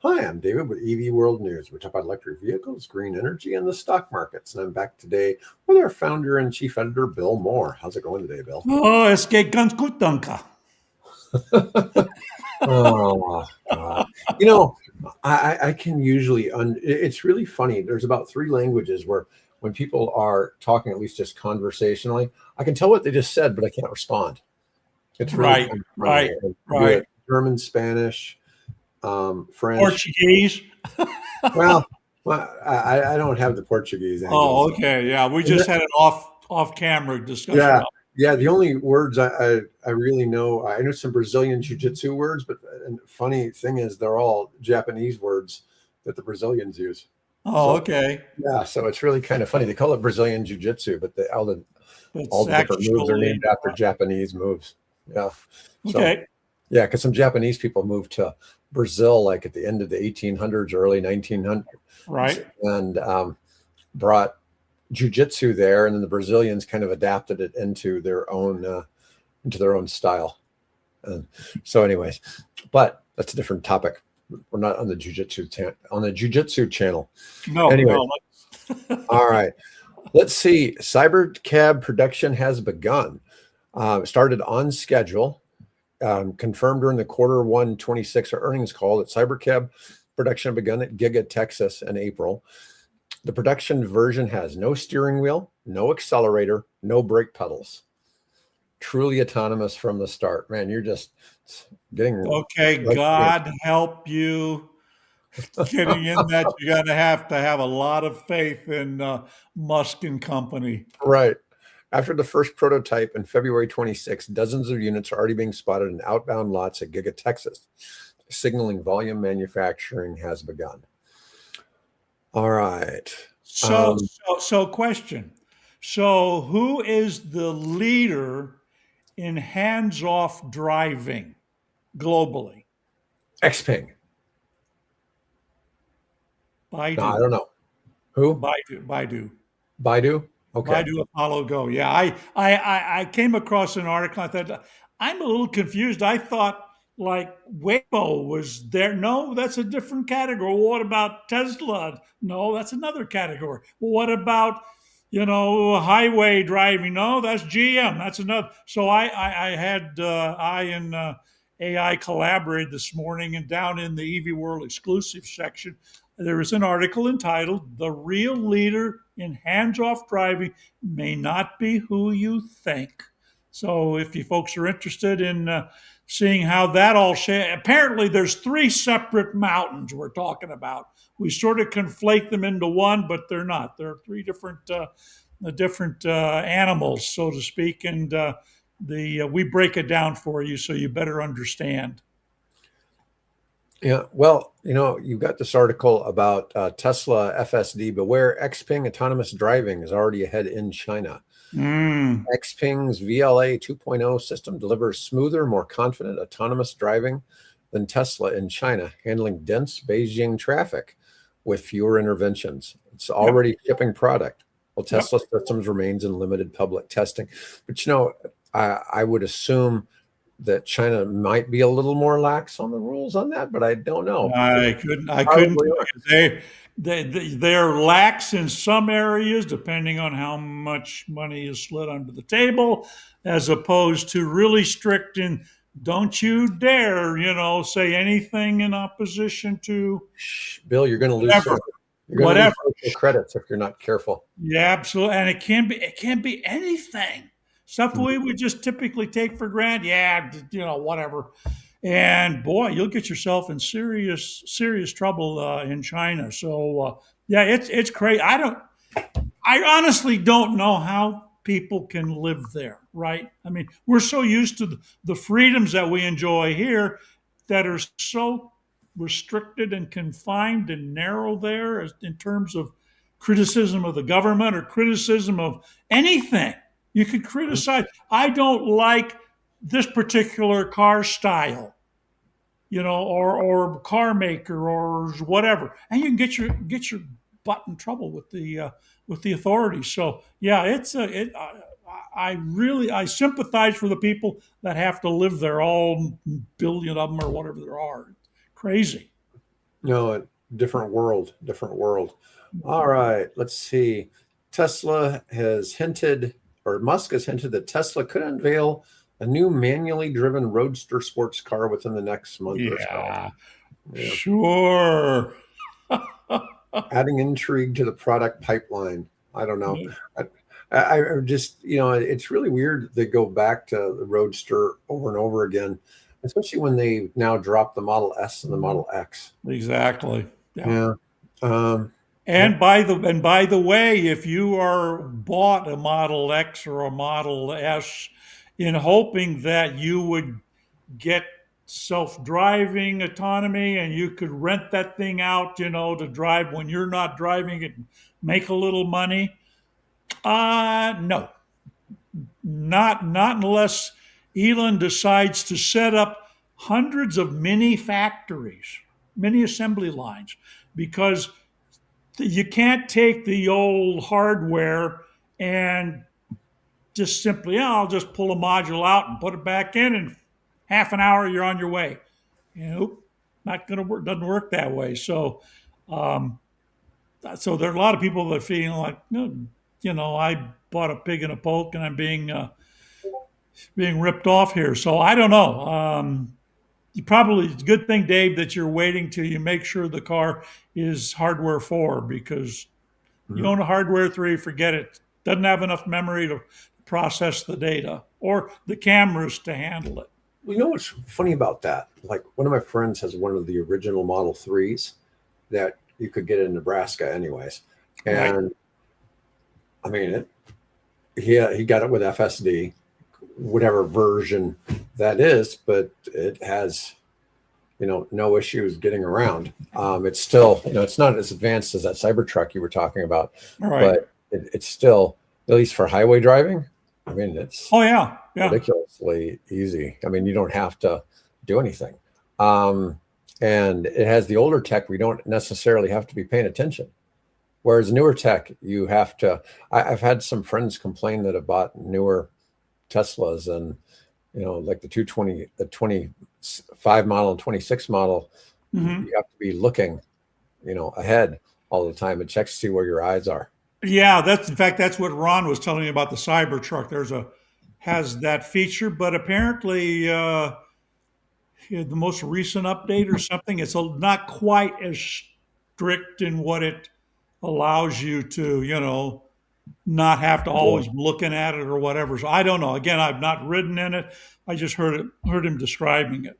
Hi, I'm David with EV World News. We talk about electric vehicles, green energy, and the stock markets. And I'm back today with our founder and chief editor, Bill Moore. How's it going today, Bill? Oh, es geht ganz gut, danke. Oh, God. You know, I can usually, it's really funny. There's about three languages where when people are talking, at least just conversationally, I can tell what they just said, but I can't respond. It's really Right, kind of funny. right, I can do right. it German, Spanish, French. Portuguese. Well, I don't have the Portuguese angle. Oh, okay. Yeah, we And just that- had an off-camera discussion. yeah, yeah. The only words I really know, I know some Brazilian jiu-jitsu words, but and funny thing is they're all Japanese words that the Brazilians use. Oh, So okay. yeah, so it's really kind of funny. They call it Brazilian jiu-jitsu, but all That's the different moves are actually named after Japanese moves. Yeah. So okay. yeah, because some Japanese people moved to Brazil like at the end of the 1800s, early 1900s, Right. and brought jujitsu there, and then the Brazilians kind of adapted it into their own style. And so, anyways, but that's a different topic. We're not on the jujitsu channel. No, Anyway, no. all right. Let's see. Cybercab production has begun. Started on schedule. Confirmed during the quarter 1 26 earnings call that Cybercab production begun at Giga, Texas in April. The production version has no steering wheel, no accelerator, no brake pedals. Truly autonomous from the start. Man, you're just getting Okay, like God help you getting in that. You got to have a lot of faith in Musk and company. right. After the first prototype in February 26, dozens of units are already being spotted in outbound lots at Giga, Texas, signaling volume manufacturing has begun. All right. So, so question. So, who is the leader in hands-off driving globally? Xpeng. No, I Baidu, don't know. Who? Baidu, Baidu? Okay. Baidu Apollo Go. Yeah, I came across an article. I thought I'm a little confused. I thought like Waymo was there. No, that's a different category. What about Tesla? No, that's another category. Well, what about highway driving? No, that's GM. That's another. So I had I and AI collaborated this morning, and down in the EV World exclusive section, there was an article entitled "The Real Leader in Hands-Off Driving May Not Be Who You Think." So if you folks are interested in seeing how that all apparently there's three separate mountains we're talking about. We sort of conflate them into one, but they're not. There are three different animals, so to speak, and we break it down for you so you better understand. Yeah. Well, you got this article about Tesla FSD, but where Xpeng autonomous driving is already ahead in China. Mm. Xpeng's VLA 2.0 system delivers smoother, more confident autonomous driving than Tesla in China, handling dense Beijing traffic with fewer interventions. It's already shipping product. Well, Yep. Tesla systems remains in limited public testing. But I would assume that China might be a little more lax on the rules on that, but I don't know. I couldn't. Probably are. They're lax in some areas, depending on how much money is slid under the table, as opposed to really strict in. Don't you dare, say anything in opposition to Shh, Bill, you're going to lose whatever, social. You're going to lose whatever. social credits if you're not careful. Yeah, absolutely, and it can be anything. Stuff Mhm. we would just typically take for granted. Yeah, whatever. And boy, you'll get yourself in serious trouble in China. So yeah, it's crazy. I honestly don't know how people can live there. Right? I mean, we're so used to the freedoms that we enjoy here that are so restricted and confined and narrow there in terms of criticism of the government or criticism of anything. You could criticize. I don't like this particular car style, or car maker or whatever, and you can get your butt in trouble with the authorities. So yeah, I sympathize for the people that have to live there, all billion of them or whatever there are. Crazy. No, different world, different world. All right, let's see. Tesla has hinted, or Musk has hinted that Tesla could unveil a new manually driven Roadster sports car within the next month or so. Yeah, Yeah. sure. Adding intrigue to the product pipeline. I don't know. I just, it's really weird they go back to the Roadster over and over again, especially when they now drop the Model S and the Model X. Exactly. Yeah. Yeah. Um, yeah. And by the way, if you are bought a Model X or a Model S in hoping that you would get self-driving autonomy and you could rent that thing out, to drive when you're not driving it and make a little money, no, not unless Elon decides to set up hundreds of mini factories, mini assembly lines, because you can't take the old hardware and just simply, I'll just pull a module out and put it back in half an hour you're on your way. Not going to work. Doesn't work that way. Um, so there are a lot of people that are feeling like, I bought a pig in a poke and I'm being ripped off here. So I don't know. It's a good thing, Dave, that you're waiting till you make sure the car is hardware 4, because you Mhm. own a hardware 3, forget it. Doesn't have enough memory to process the data or the cameras to handle it. Well, you know what's funny about that? Like one of my friends has one of the original Model 3s that you could get in Nebraska anyways. Right. And I mean, he got it with FSD, whatever version that is, but it has, no issues getting around. It's still, it's not as advanced as that Cybertruck you were talking about, All right. but it's still, at least for highway driving, I mean, it's Oh, yeah. Yeah. ridiculously easy. I mean, you don't have to do anything. Um, and it has the older tech, we don't necessarily have to be paying attention. Whereas newer tech, you have to. I've had some friends complain that have bought newer Teslas and, like the 220, the 25 model and 26 model, Hmm. you have to be looking, ahead all the time and check to see where your eyes are. Yeah. In fact, that's what Ron was telling me about the Cybertruck. Has that feature, but apparently, the most recent update or something, it's not quite as strict in what it allows you to, not have to always Well, be looking at it or whatever. So I don't know. Again, I've not ridden in it. I just heard him describing it.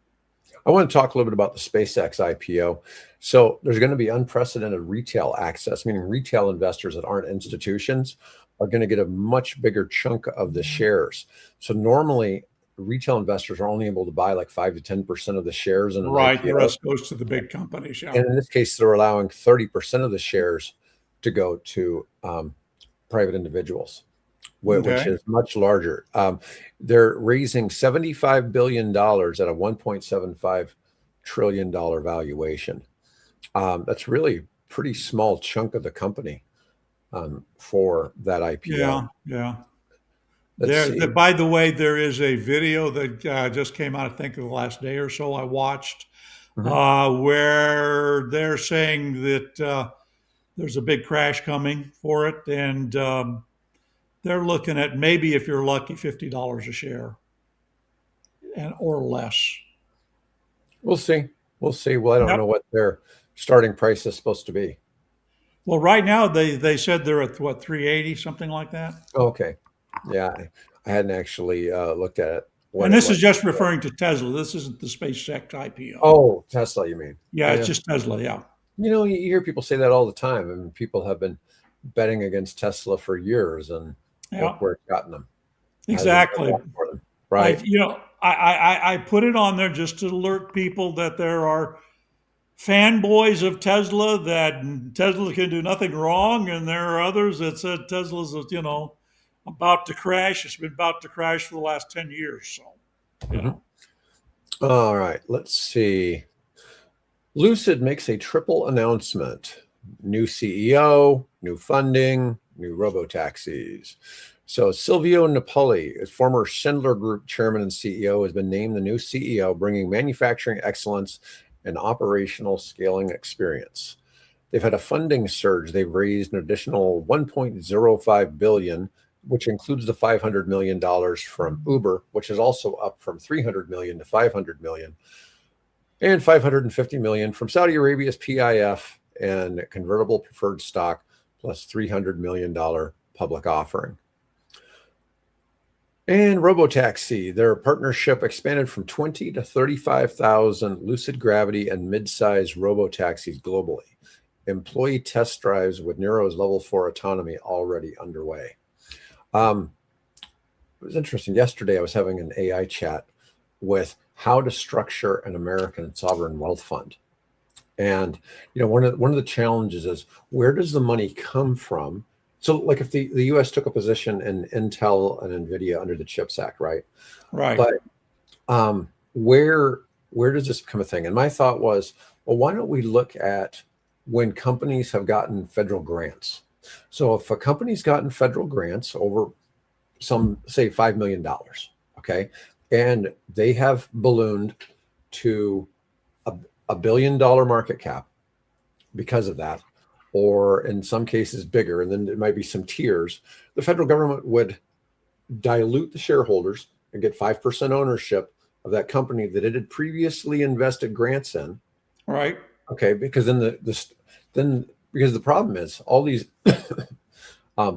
I want to talk a little bit about the SpaceX IPO. So there's going to be unprecedented retail access, meaning retail investors that aren't institutions are going to get a much bigger chunk of the shares. So normally retail investors are only able to buy like 5 to 10% of the shares in an Right. The IPO. rest goes to the big companies. Yeah. And in this case, they're allowing 30% of the shares to go to private individuals, which Okay. is much larger. They're raising $75 billion at a $1.75 trillion valuation. That's really pretty small chunk of the company for that IPO. Yeah. Yeah. Let's see. By the way, there is a video that just came out, I think, the last day or so I watched, Mhm. where they're saying that there's a big crash coming for it. And they're looking at maybe, if you're lucky, $50 a share or less. We'll see. We'll see. Well, I don't Yep. know what their starting price is supposed to be. Well, right now they said they're at what, 380, something like that. Okay. Yeah, I hadn't actually looked at it, what And it this was. is just referring to Tesla. This isn't the SpaceX IPO. Oh, Tesla, you mean? Yeah, it's Yeah. just Tesla. Yeah. You hear people say that all the time, and people have been betting against Tesla for years, and Yeah. look where it's gotten them. Hasn't done Exactly. well for them, right? I put it on there just to alert people that there are fanboys of Tesla, that Tesla can do nothing wrong, and there are others that said Tesla's, about to crash. It's been about to crash for the last 10 years. So, you Mhm. know, All right, let's see. Lucid makes a triple announcement: new CEO, new funding, new robotaxis. So Silvio Napoli, a former Schindler Group Chairman and CEO, has been named the new CEO, bringing manufacturing excellence and operational scaling experience. They've had a funding surge. They've raised an additional 1.05 billion, which includes the $500 million from Uber, which is also up from 300 million to 500 million, and 550 million from Saudi Arabia's PIF and convertible preferred stock, plus $300 million public offering. And Robotaxi, their partnership expanded from 20 to 35,000 Lucid Gravity and Midsize Robotaxis globally. Employee test drives with Nuro's level 4 autonomy already underway. It was interesting. Yesterday, I was having an AI chat with how to structure an American sovereign wealth fund. And one of the challenges is, where does the money come from? So, like, if the U.S. took a position in Intel and NVIDIA under the CHIPS Act, right? Right. But where does this become a thing? And my thought was, well, why don't we look at when companies have gotten federal grants? So if a company's gotten federal grants over some, say, $5 million, okay, and they have ballooned to a $1 billion market cap because of that, or in some cases bigger, and then there might be some tiers, the federal government would dilute the shareholders and get 5% ownership of that company that it had previously invested grants in. Right. Okay, because then because the problem is all these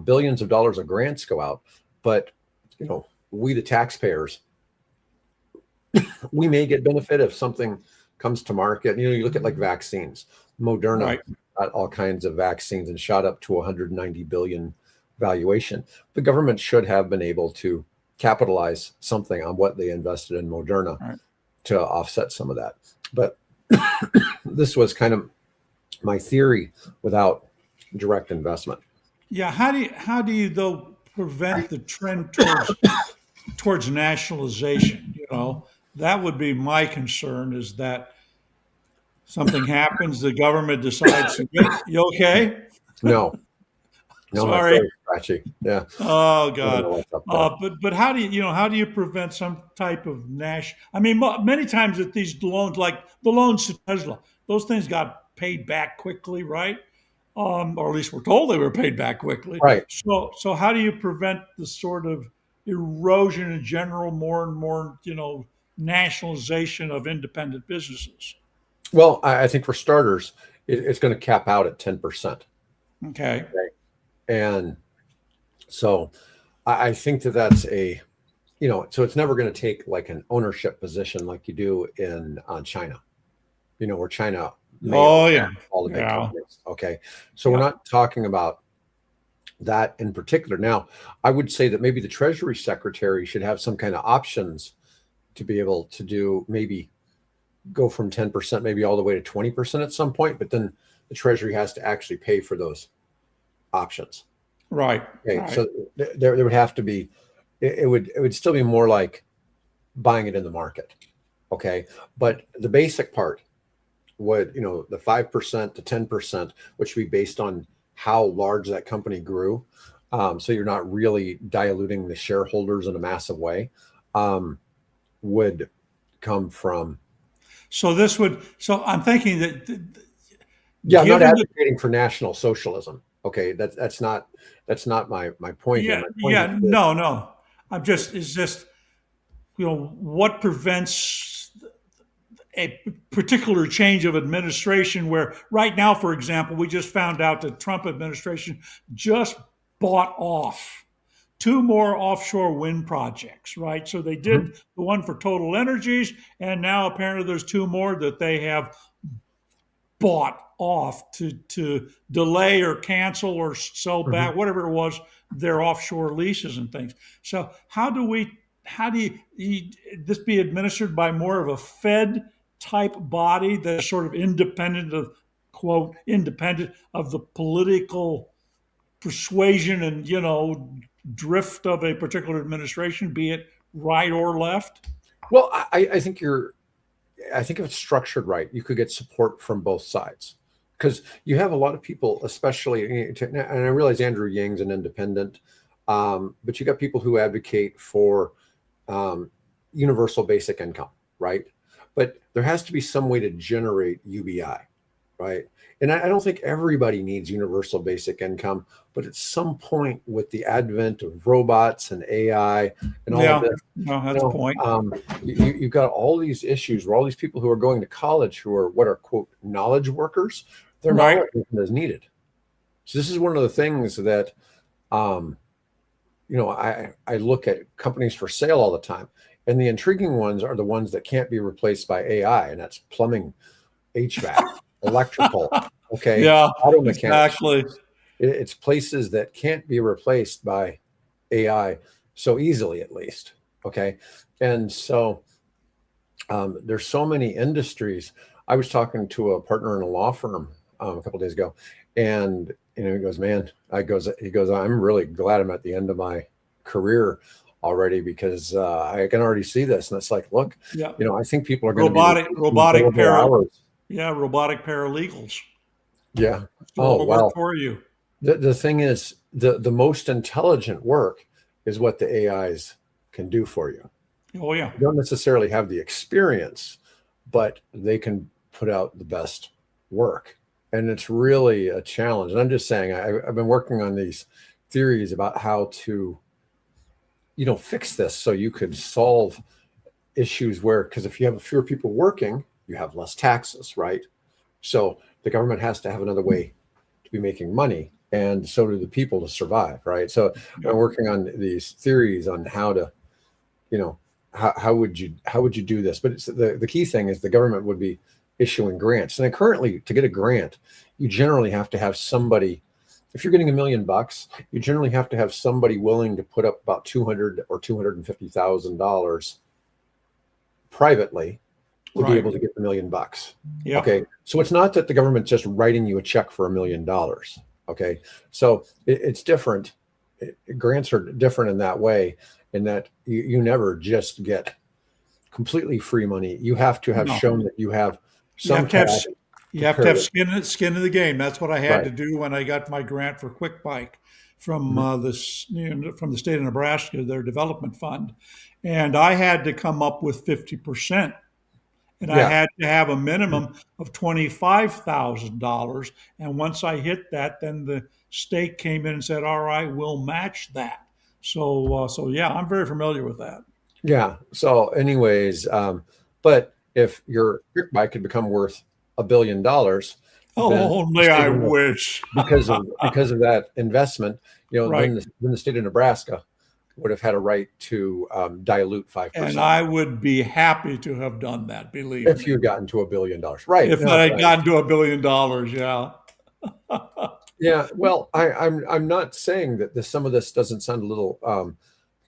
billions of dollars of grants go out, but we the taxpayers, we may get benefit if something comes to market. You look at like vaccines. Moderna Right. got all kinds of vaccines and shot up to 190 billion valuation. The government should have been able to capitalize something on what they invested in Moderna Right. to offset some of that. But this was kind of my theory without direct investment. Yeah. How do you though prevent the trend towards nationalization? That would be my concern, is that something happens, the government decides to you okay? No, my Sorry. throat is scratchy. Yeah. Oh I don't know God. what's up there. But how do you prevent some type of I mean, many times at these loans, like the loans to Tesla, those things got paid back quickly, right? Or at least we're told they were paid back quickly. Right. So how do you prevent the sort of erosion in general, more and more, nationalization of independent businesses? Well, I think for starters, it's going to cap out at 10%. Okay. And so I think that's so it's never going to take like an ownership position like you do in China, where China may Oh own yeah. all the big Yeah. companies. Okay. So we're not talking about that in particular. Now, I would say that maybe the Treasury Secretary should have some kind of options to be able to do, maybe go from 10% maybe all the way to 20% at some point, but then the Treasury has to actually pay for those options. Right. Okay, Right. so there would have to be, it would still be more like buying it in the market. Okay, but the basic part would, the 5% to 10%, which would be based on how large that company grew. So you're not really diluting the shareholders in a massive way, would come from. So I'm thinking that Yeah, I'm not given the advocating for national socialism. Okay, that's not my point here. yeah, My point yeah, is that, no. It's just, what prevents a particular change of administration, where right now, for example, we just found out that Trump administration just bought off two more offshore wind projects, right? So they did Mhm, the one for Total Energies, and now apparently there's two more that they have bought off to delay or cancel or sell mhm. back, whatever it was, their offshore leases and things. So how do this be administered by more of a Fed type body that's sort of independent of, quote, independent of the political persuasion and drift of a particular administration, be it right or left? Well, I think if it's structured right, you could get support from both sides, because you have a lot of people, especially, and I realize Andrew Yang's an independent, but you got people who advocate for universal basic income, right? but there has to be some way to generate UBI, right? And I don't think everybody needs universal basic income, but at some point, with the advent of robots and AI and all of Yeah, this, no, you that's a know, point. you've got all these issues where all these people who are going to college who are what are quote knowledge workers, their Right. knowledge isn't as needed. So this is one of the things that um, I look at companies for sale all the time, and the intriguing ones are the ones that can't be replaced by AI, and that's plumbing, HVAC, electrical, okay, Yeah, auto mechanics. exactly. It's places that can't be replaced by AI so easily, at least. Okay, and so there's so many industries. I was talking to a partner in a law firm a couple of days ago, and he goes, "Man," he goes, "I'm really glad I'm at the end of my career already because I can already see this." And it's like, look, Yeah. I think people are going to be Robotic, reducing robotic billable para, hours. yeah, robotic paralegals. Yeah. Do all Oh the work well. for you. The thing is, the most intelligent work is what the AIs can do for you. Oh yeah. You don't necessarily have the experience, but they can put out the best work. And it's really a challenge. And I'm just saying, I've been working on these theories about how to, fix this so you could solve issues where, because if you have fewer people working, you have less taxes, right? So the government has to have another way to be making money, and so do the people to survive, right? So I'm Yeah. working on these theories on how to, you know, how would you do this? But it's the key thing is the government would be issuing grants. And then currently, to get a grant, you generally have to have somebody. If you're getting $1 million, you generally have to have somebody willing to put up about 200 or $250,000 privately to be Right. able to get the $1 million. Yep. Okay, so it's not that the government's just writing you a check for $1 million. Okay, so it's different. Grants are different in that way, in that you never just get completely free money. You have to have No. shown that you have You some have to have cash you to have to pair have with. skin in the game. That's what I had Right. to do when I got my grant for Quick Bike from Mhm. from the state of Nebraska, their development fund, and I had to come up with 50%, and I Yeah. had to have a minimum of $25,000. And once I hit that, then the state came in and said, "All right, we'll match that." So yeah, I'm very familiar with that. Yeah. So, anyways, but if your quick bike could become worth $1 billion, then Oh, the only state I of wish. because of that investment, Right. then the state of Nebraska would have had a right to dilute five And percent I would be happy to have done that, believe if you me. had gotten to $1 billion. Right. If No, I had right. gotten to $1 billion, yeah. Yeah. Well, I'm not saying that some of this doesn't sound a little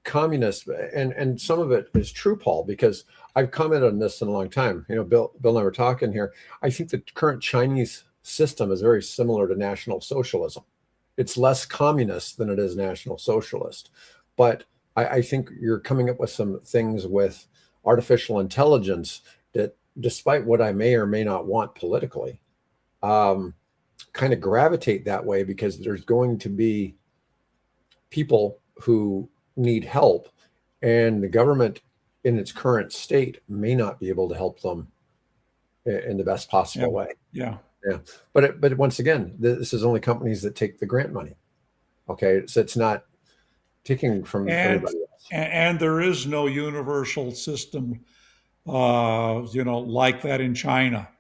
communist, and some of it is true, Paul, because I've commented on this in a long time. Bill and I were talking here. I think the current Chinese system is very similar to National Socialism. It's less communist than it is National Socialist, but I think you're coming up with some things with artificial intelligence that, despite what I may or may not want politically, um, kind of gravitate that way because there's going to be people who need help, and the government in its current state may not be able to help them in the best Yeah. possible way. Yeah. Yeah, but once again, this is only companies that take the grant money. Okay, so it's not taking from And everybody else. and there is no universal system like that in China.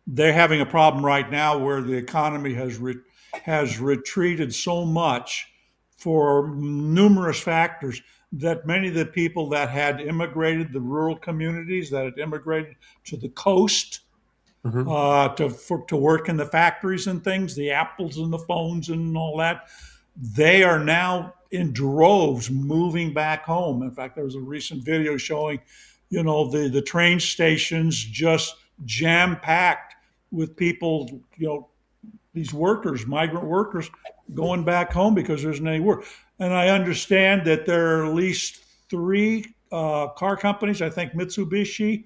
They're having a problem right now where the economy has retreated so much for numerous factors that many of the people that had immigrated, the rural communities that had immigrated to the coast Hmm. to work in the factories and things, the apples and the phones and all that, they are now in droves moving back home. In fact, there was a recent video showing, the train stations just jam packed with people, these workers, migrant workers, going back home because there's no work. And I understand that there are at least three car companies. I think Mitsubishi.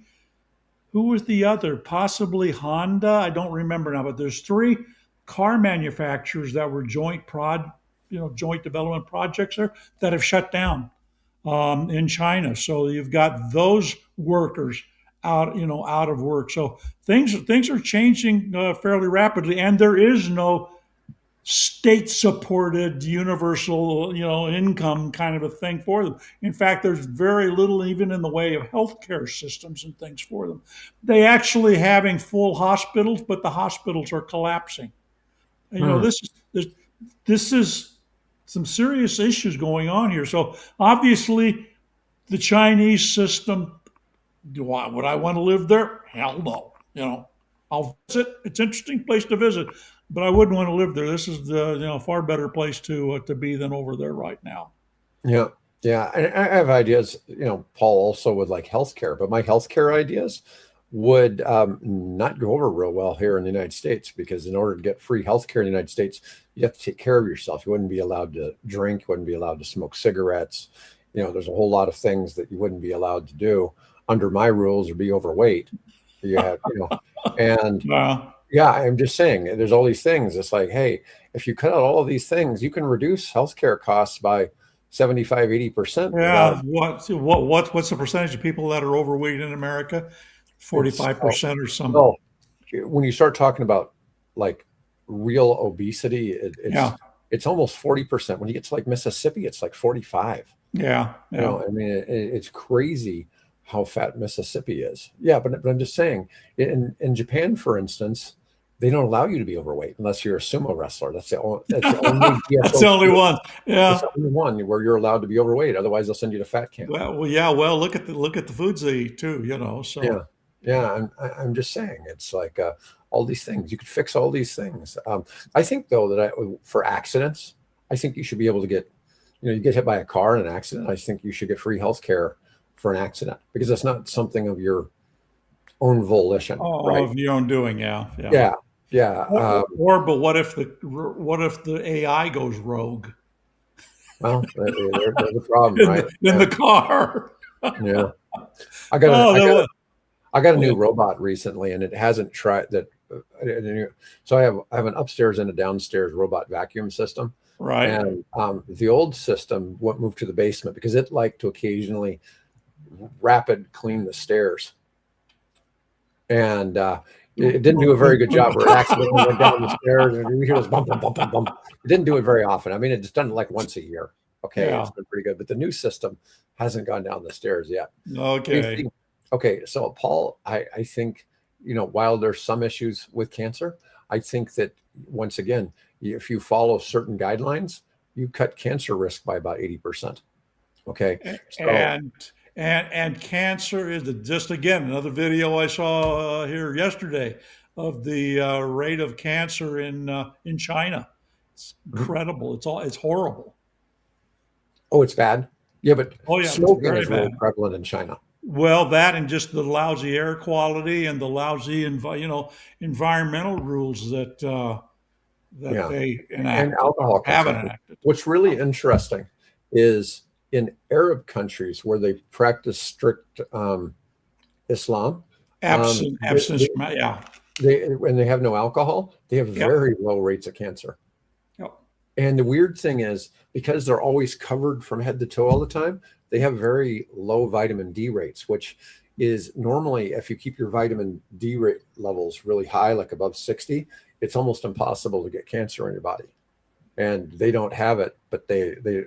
Who was the other? Possibly Honda. I don't remember now, but there's three car manufacturers that were joint development projects there that have shut down in China. So you've got those workers out of work. So things are changing fairly rapidly, and there is no state supported universal income kind of a thing for them. In fact, there's very little even in the way of healthcare systems and things for them. They actually having full hospitals, but the hospitals are collapsing. And, Hmm. this is some serious issues going on here. So obviously the Chinese system, would I want to live there? Hell no. I'll visit. It's an interesting place to visit, but I wouldn't want to live there. This is the far better place to be than over there right now. Yeah. Yeah. And I have ideas, Paul, also with like healthcare, but my healthcare ideas would not go over real well here in the United States because in order to get free healthcare in the United States, you have to take care of yourself. You wouldn't be allowed to drink, you wouldn't be allowed to smoke cigarettes. There's a whole lot of things that you wouldn't be allowed to do under my rules or be overweight. You have, and Uh, yeah, I'm just saying there's all these things. It's like, hey, if you cut out all of these things, you can reduce healthcare costs by 75, 80% yeah. without What's the percentage of people that are overweight in America? it's 45% or some. well, when you start talking about like real obesity, Yeah, it's almost 40%. When you get to like Mississippi, it's like 45. yeah, yeah. I mean, it's crazy how fat Mississippi is. Yeah, but I'm just saying, in Japan, for instance, they don't allow you to be overweight unless you're a sumo wrestler. That's the only That's the only DSO. one. It's Yeah. the only one where you're allowed to be overweight. Otherwise, they'll send you to fat camp. Well, yeah. Well, look at the foods they eat too. Yeah, So yeah. I'm just saying, it's like all these things. You could fix all these things. I think though that for accidents, I think you should be able to get, you get hit by a car in an accident. I think you should get free health care for an accident because it's not something of your own volition, right? of your own doing. Yeah, yeah. Yeah, yeah. But what if the AI goes rogue Well, there's a problem, in right? the car? Yeah. I got a, Oh, I got that I got a was, new robot recently, and it hasn't tried that. So I have an upstairs and a downstairs robot vacuum system, right. and the old system moved to the basement because it liked to occasionally rapid clean the stairs, and it didn't do a very good job. Where it accidentally went down the stairs, and you hear this bump, bump, bump, bump, bump. It didn't do it very often. I mean, it's done it like once a year. Okay, Yeah. it's been pretty good, but the new system hasn't gone down the stairs yet. Do you Okay. think? Okay, so Paul, I think while there's some issues with cancer, I think that once again, if you follow certain guidelines, you cut cancer risk by about 80%. Okay, so And and cancer is just again another video I saw here yesterday of the rate of cancer in China. It's mhm. incredible. It's horrible. Oh, it's bad. Yeah, but Oh yeah, it's smoking very is really bad. prevalent in China. Well, that and just the lousy air quality and the lousy environmental rules that Yeah, they and enacted or alcohol haven't consumption. enacted. What's really interesting is in Arab countries where they practice strict Islam, Absence. Yeah. when they have no alcohol, they have Yep. very low rates of cancer. Yep. And the weird thing is, because they're always covered from head to toe all the time, they have very low vitamin D rates, which is normally, if you keep your vitamin D rate levels really high, like above 60, it's almost impossible to get cancer in your body. And they don't have it, but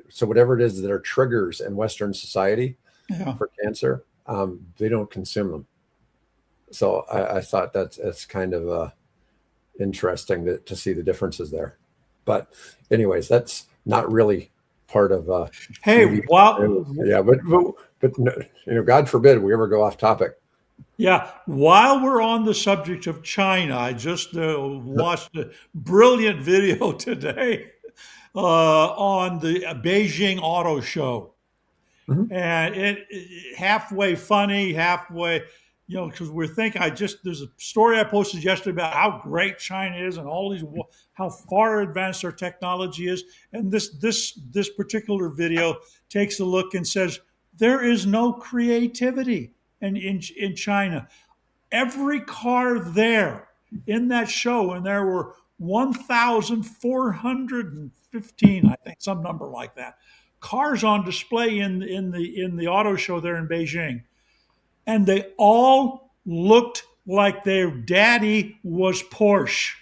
so whatever it is that are triggers in Western society Yeah. for cancer, they don't consume them. So I thought that's kind of interesting to see the differences there. But anyways, that's not really part of Hey, maybe yeah, but no, God forbid we ever go off topic. yeah. While we're on the subject of China, I just watched a brilliant video today on the Beijing Auto Show, Mhm. and it halfway funny, halfway, because we're thinking. There's a story I posted yesterday about how great China is and all these how far advanced their technology is, and this particular video takes a look and says there is no creativity in China. Every car there in that show, and there were 1,415, I think, some number like that, cars on display in the auto show there in Beijing, and they all looked like their daddy was Porsche.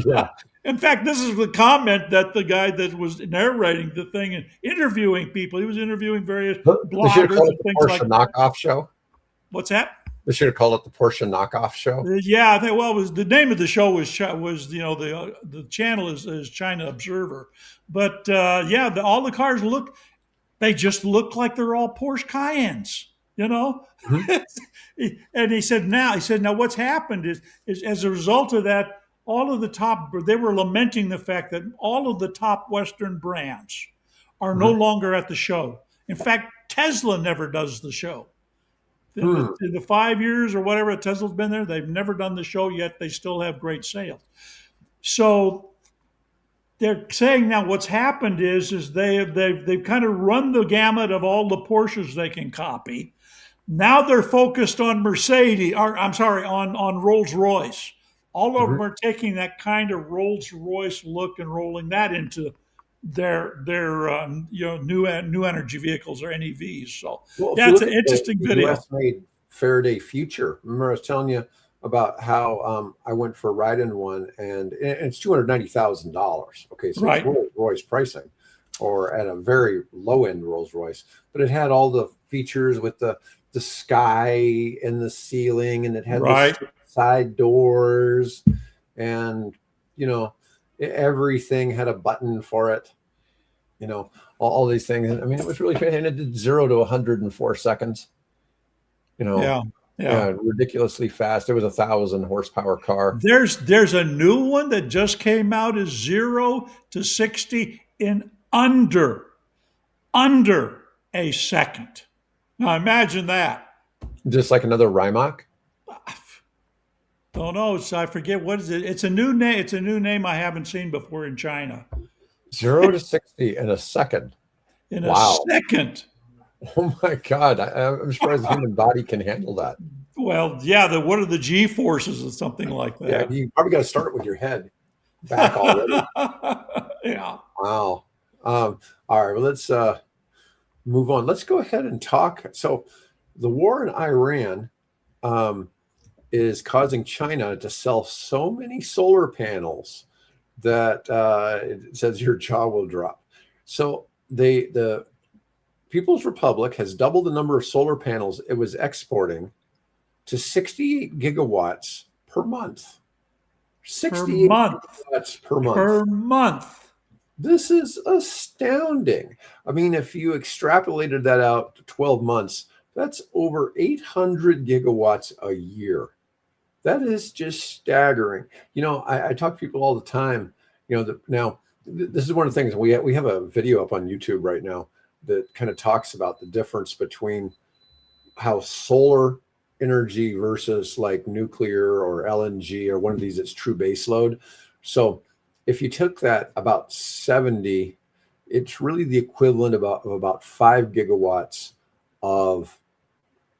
Yeah. In fact, this is the comment that the guy that was narrating the thing and interviewing people, he was interviewing various They should have bloggers called and it the things like Porsche that. knockoff show. What's that? They should have called it the Porsche knockoff show. Yeah, I think. Well, it was the name of the show was the channel is China Observer, but yeah, all the cars they just look like they're all Porsche Cayennes, you know. Mhm. And he said now what's happened is as a result of that, all of the top they were lamenting the fact that all of the top Western brands are no Mhm. longer at the show. In fact, Tesla never does the show. Hmm. In the 5 years or whatever Tesla's been there, they've never done the show yet. They still have great sales. So they're saying now what's happened is they've kind of run the gamut of all the Porsches they can copy. Now they're focused on Mercedes, or I'm sorry, on Rolls Royce. All of them Mhm. are taking that kind of Rolls Royce look and rolling that into their new energy vehicles or NEVs. So Well, if yeah, you it's look an at interesting the video. U.S. made Faraday Future, remember I was telling you about how I went for a ride in one, and it's $290,000. Okay, so it's Right. Rolls Royce pricing, or at a very low end Rolls Royce, but it had all the features with the sky and the ceiling, and it had the Right. side doors, and you know everything had a button for it. You know all these things. I mean, it was really fast, and it did 0 to 100 in 4 seconds. You know, Yeah. Yeah. yeah, ridiculously fast. It was 1,000 horsepower car. There's a new one that just came out is 0 to 60 in under a second. Now imagine that. Just like another Rimac. Don't know. I forget what is it. It's a new name. It's a new name I haven't seen before in China. 0 to 60 in a second. In a Wow. second. Oh my God. I'm surprised the human body can handle that. Well, yeah. What are the G forces or something like Yeah, that? you probably got to start with your head back already. Yeah. Wow. All right, well, let's move on. Let's go ahead and talk. So, the war in Iran is causing China to sell so many solar panels that it says your jaw will drop. So, the People's Republic has doubled the number of solar panels it was exporting to 68 gigawatts per month. Per 68 month. gigawatts per month. Per month. This is astounding. I mean, if you extrapolated that out to 12 months, that's over 800 gigawatts a year. That is just staggering. You know, I talk to people all the time. You know, this is one of the things we have a video up on YouTube right now that kind of talks about the difference between how solar energy versus like nuclear or LNG or one of these that's true base load. So if you took that about 70, it's really the equivalent of about 5 gigawatts of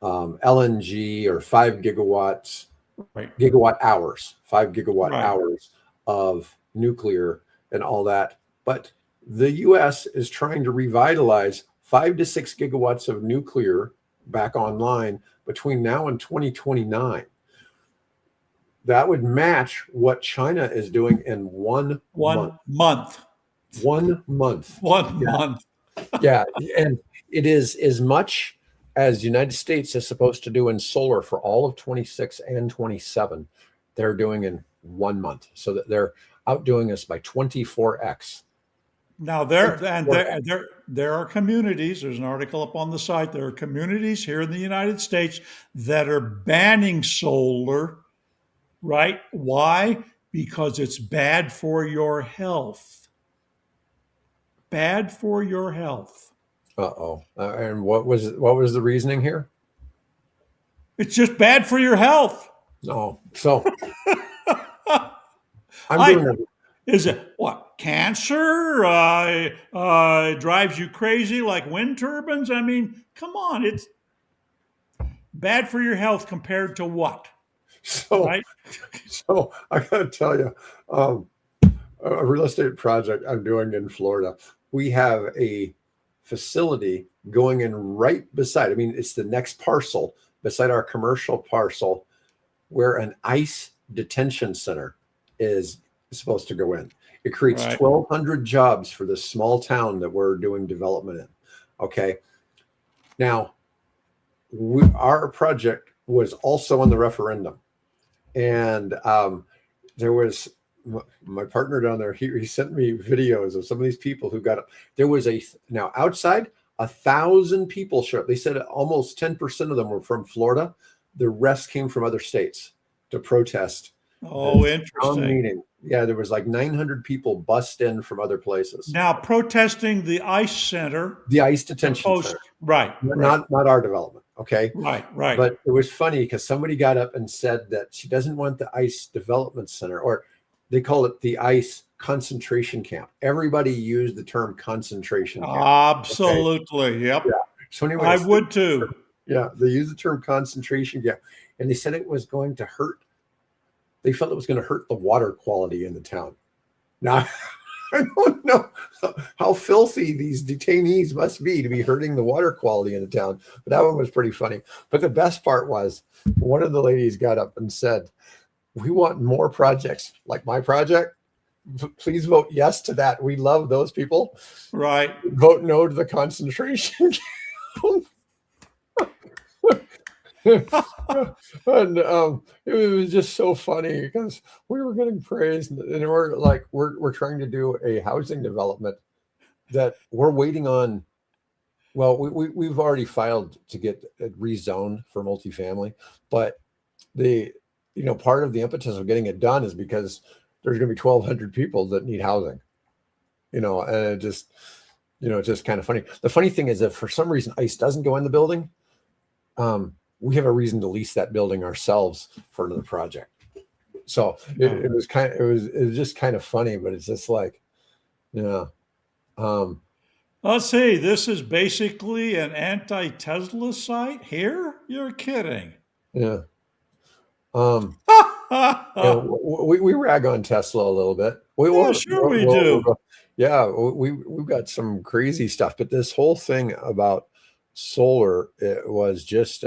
LNG, or 5 gigawatts, Right. gigawatt hours, 5 gigawatt Right. hours of nuclear and all that. But the US is trying to revitalize 5 to 6 gigawatts of nuclear back online between now and 2029. That would match what China is doing in 1 month. 1 month. 1 month. 1 month. Yeah. And it is as much as the United States is supposed to do in solar for all of 26 and 27. They're doing in 1 month. So that they're outdoing us by 24x. Now there are communities. There's an article up on the site. There are communities here in the United States that are banning solar. Right? Why? Because it's bad for your health. Bad for your health. Uh-oh. And what was the reasoning here? It's just bad for your health. No. So I'm I doing is it what cancer? Drives you crazy like wind turbines? I mean, come on, it's bad for your health compared to what? so Right? so I gotta tell you, a real estate project I'm doing in Florida. We have a facility going in right beside. I mean, it's the next parcel beside our commercial parcel where an ICE detention center is supposed to go in. It creates Right. 1,200 jobs for this small town that we're doing development in. Okay. Now, our project was also on the referendum. And there was my partner down there. He sent me videos of some of these people who got up. There was now outside 1,000 people showed up. They said almost 10% of them were from Florida. The rest came from other states to protest. Oh, interesting. Meeting. Yeah, there was like 900 people bussed in from other places. Now protesting the ICE center. The ICE detention center. Right. Not our development. Okay. Right. But it was funny because somebody got up and said that she doesn't want the ICE development center, or they call it the ICE concentration camp. Everybody used the term concentration camp. Absolutely. Okay? Yep. Yeah. So anyway, I would too. Yeah. They used the term concentration camp, and they said it was going to hurt. They felt it was going to hurt the water quality in the town. Now, I don't know how filthy these detainees must be to be hurting the water quality in the town. But that one was pretty funny. But the best part was one of the ladies got up and said, "We want more projects like my project. Please vote yes to that. We love those people. Right. Vote no to the concentration camp." And it was just so funny because we were getting praised, and we're like, we're trying to do a housing development that we're waiting on. Well, we've already filed to get it rezoned for multifamily, but part of the impetus of getting it done is because there's going to be 1,200 people that need housing, and it just, it's just kind of funny. The funny thing is that for some reason ICE doesn't go in the building. We have a reason to lease that building ourselves for another project. So it was just kind of funny, but it's just like, yeah. Let's see. This is basically an anti-Tesla site here. You're kidding. Yeah. We rag on Tesla a little bit. We do. Yeah, we've got some crazy stuff, but this whole thing about solar, it was just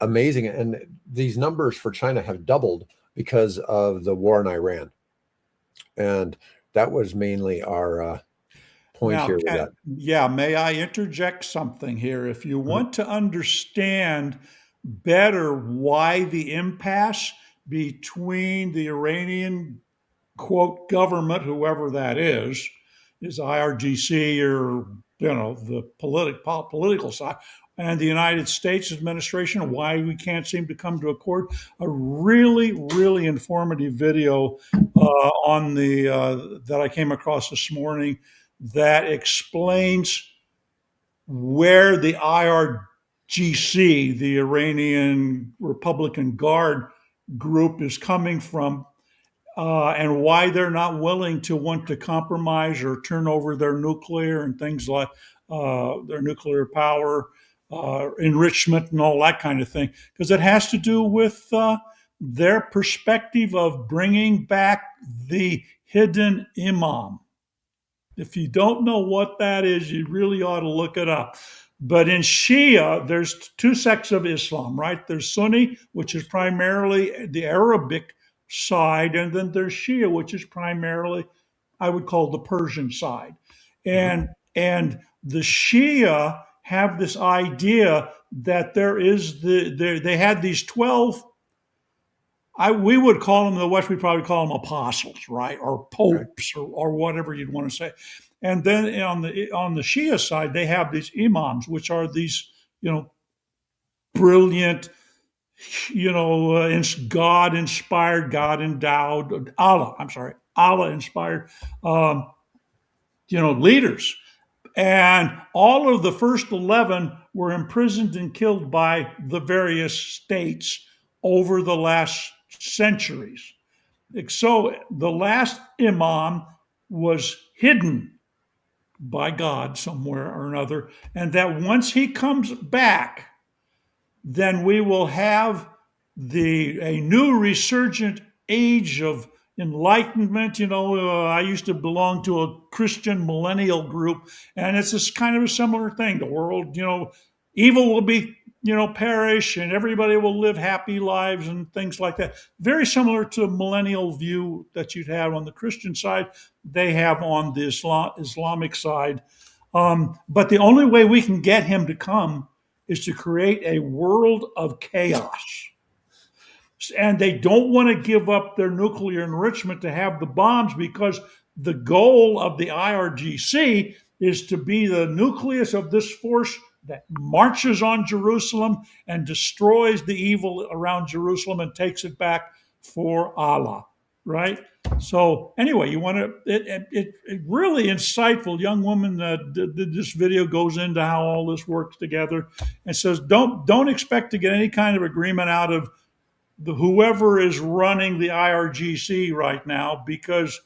amazing. And these numbers for China have doubled because of the war in Iran. And that was mainly our point now, here with that. Yeah, may I interject something here? If you want to understand better why the impasse between the Iranian, quote, government, whoever that is IRGC or, the political side, and the United States administration, why we can't seem to come to accord. A really, really informative video on that I came across this morning that explains where the IRGC, the Iranian Republican Guard group, is coming from, and why they're not willing to want to compromise or turn over their nuclear and things like their nuclear power, enrichment, and all that kind of thing. Because it has to do with their perspective of bringing back the hidden imam. If you don't know what that is, you really ought to look it up. But in Shia, there's two sects of Islam, right? There's Sunni, which is primarily the Arabic side, and then there's Shia, which is primarily, I would call, the Persian side. And the Shia have this idea that there is they had these 12, we would call them, in the West, we'd probably call them apostles, right? Or popes, or whatever you'd want to say. And then on the Shia side, they have these imams, which are these, brilliant, God inspired, God endowed, Allah inspired, leaders. And all of the first 11 were imprisoned and killed by the various states over the last centuries. So the last imam was hidden by God somewhere or another, and that once he comes back, then we will have a new resurgent age of enlightenment. I used to belong to a Christian millennial group, and it's this kind of a similar thing. The world, evil will be perish and everybody will live happy lives and things like that. Very similar to the millennial view that you'd have on the Christian side, they have on the Islamic side. But the only way we can get him to come is to create a world of chaos. And they don't want to give up their nuclear enrichment to have the bombs, because the goal of the IRGC is to be the nucleus of this force that marches on Jerusalem and destroys the evil around Jerusalem and takes it back for Allah, right? So anyway, you want to it really insightful young woman did this video, goes into how all this works together, and says don't expect to get any kind of agreement out of whoever is running the IRGC right now, because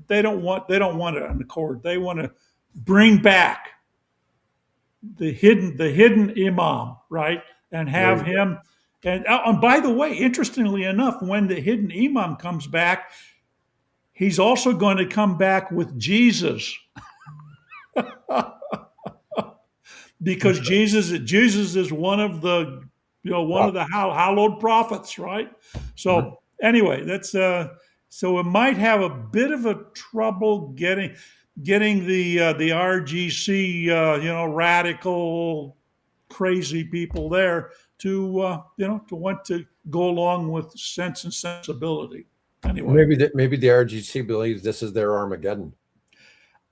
they don't want an accord. They want to bring back the hidden imam, right, and have him. And by the way, interestingly enough, when the hidden imam comes back, he's also going to come back with Jesus. Because Jesus is one of the of the hallowed prophets, right? So anyway, that's so it might have a bit of a trouble getting the RGC radical crazy people there to to want to go along with sense and sensibility. Anyway, maybe the RGC believes this is their Armageddon.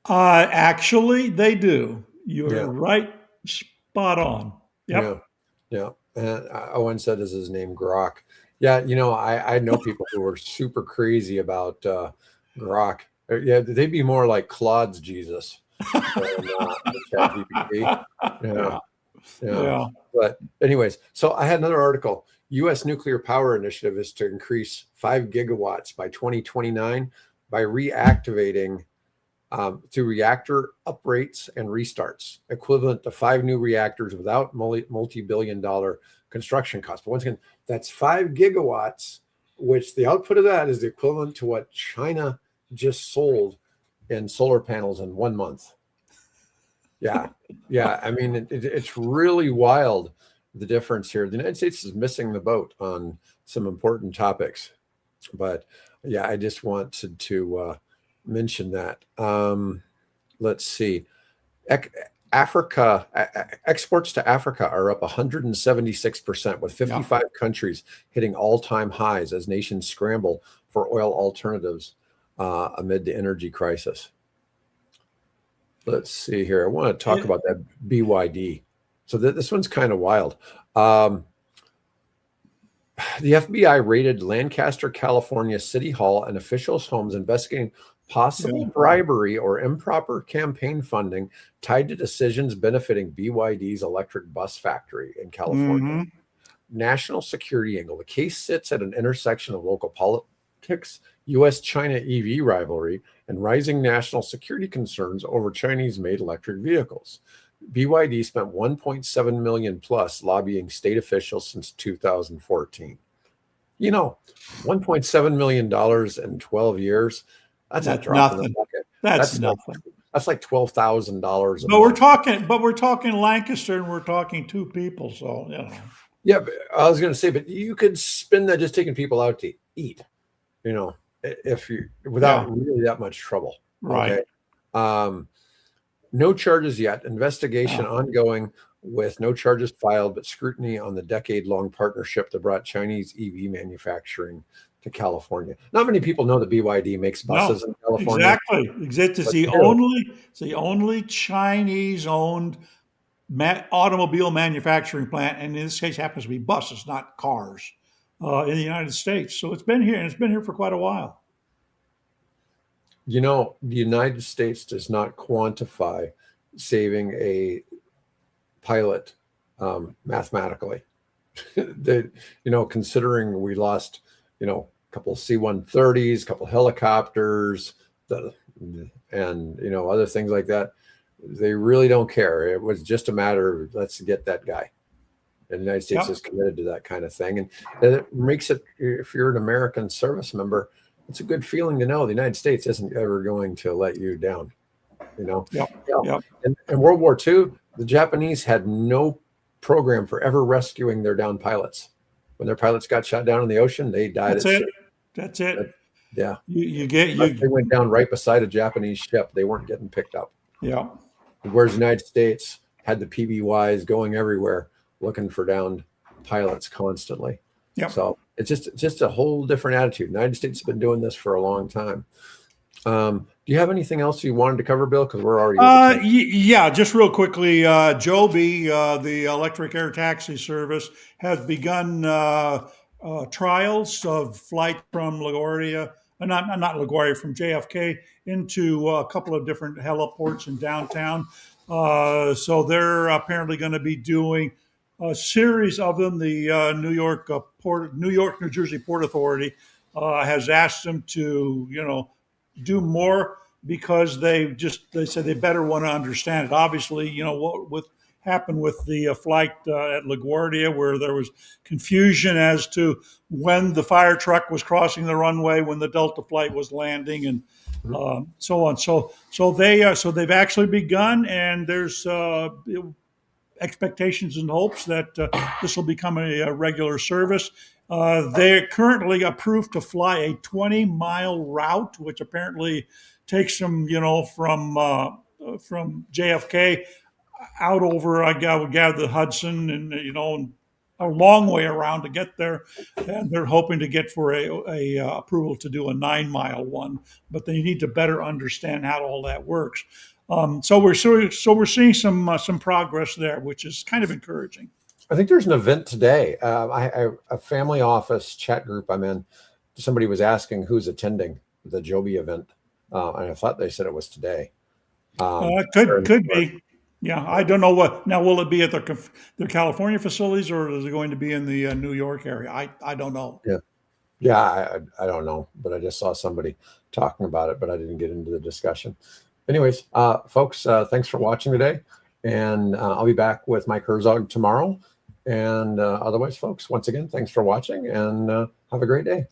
Actually, they do. You're right, spot on. Yep. Yeah. And Owen said, is his name Grok? Yeah, I know people who are super crazy about Grok. Yeah, they'd be more like Claude's Jesus than ChatGPT. Yeah. But anyways, so I had another article. U.S. nuclear power initiative is to increase 5 gigawatts by 2029 by reactivating through reactor uprates and restarts, equivalent to 5 new reactors without multi-billion-dollar construction costs. But once again, that's 5 gigawatts, which the output of that is the equivalent to what China just sold in solar panels in 1 month. Yeah. I mean, it's really wild, the difference here. The United States is missing the boat on some important topics. But yeah, I just wanted to mention that. Let's see. Africa exports to Africa are up 176%, with 55 countries hitting all-time highs as nations scramble for oil alternatives amid the energy crisis. Let's see here. I want to talk about that BYD. So this one's kind of wild. The FBI raided Lancaster, California City Hall and officials' homes, investigating possible bribery or improper campaign funding tied to decisions benefiting BYD's electric bus factory in California. National security angle. The case sits at an intersection of local politics, U.S.-China EV rivalry, and rising national security concerns over Chinese-made electric vehicles. BYD spent $1.7 million plus lobbying state officials since 2014. $1.7 million in 12 years. That's a drop in the bucket. That's nothing. That's like $12,000. But we're talking Lancaster, and we're talking 2 people. So Yeah, but I was going to say, but you could spend that just taking people out to eat. If you without really that much trouble. Right. Okay? No charges yet. Investigation ongoing with no charges filed, but scrutiny on the decade-long partnership that brought Chinese EV manufacturing to California. Not many people know that BYD makes buses in California. Exactly. It's the only Chinese-owned automobile manufacturing plant, and in this case happens to be buses, not cars, in the United States. So it's been here, and it's been here for quite a while. The United States does not quantify saving a pilot mathematically. Considering we lost, a couple of C-130s, a couple of helicopters, and other things like that, they really don't care. It was just a matter of, let's get that guy. And the United States is committed to that kind of thing, and it makes it, if you're an American service member, it's a good feeling to know the United States isn't ever going to let you down. In World War II, the Japanese had no program for ever rescuing their downed pilots. When their pilots got shot down in the ocean, they died That's at it. sea. That's it. Yeah. You get Unless they you. went down right beside a Japanese ship, they weren't getting picked up. Yeah. Whereas the United States had the PBYs going everywhere looking for downed pilots constantly. Yep. So it's just a whole different attitude. The United States has been doing this for a long time. Do you have anything else you wanted to cover, Bill? Because we're already over time. Yeah, just real quickly, Joby, the electric air taxi service, has begun trials of flight from LaGuardia, not LaGuardia, from JFK into a couple of different heliports in downtown. So they're apparently going to be doing a series of them. The New Jersey Port Authority has asked them to, do more, because they said they better want to understand it. Obviously, what happened with the flight at LaGuardia, where there was confusion as to when the fire truck was crossing the runway, when the Delta flight was landing, and so on. So they've actually begun, and there's expectations and hopes that this will become a regular service. They're currently approved to fly a 20-mile route, which apparently takes them, from JFK out over, I would gather, the Hudson, and a long way around to get there. And they're hoping to get for a approval to do a 9-mile one, but they need to better understand how all that works. So we're seeing some progress there, which is kind of encouraging. I think there's an event today. A family office chat group I'm in. Somebody was asking who's attending the Joby event, and I thought they said it was today. Could be. Yeah, I don't know what. Now, will it be at their California facilities, or is it going to be in the New York area? I don't know. Yeah, I don't know, but I just saw somebody talking about it, but I didn't get into the discussion. Anyways, folks, thanks for watching today, and I'll be back with Mike Herzog tomorrow. And otherwise, folks, once again, thanks for watching, and have a great day.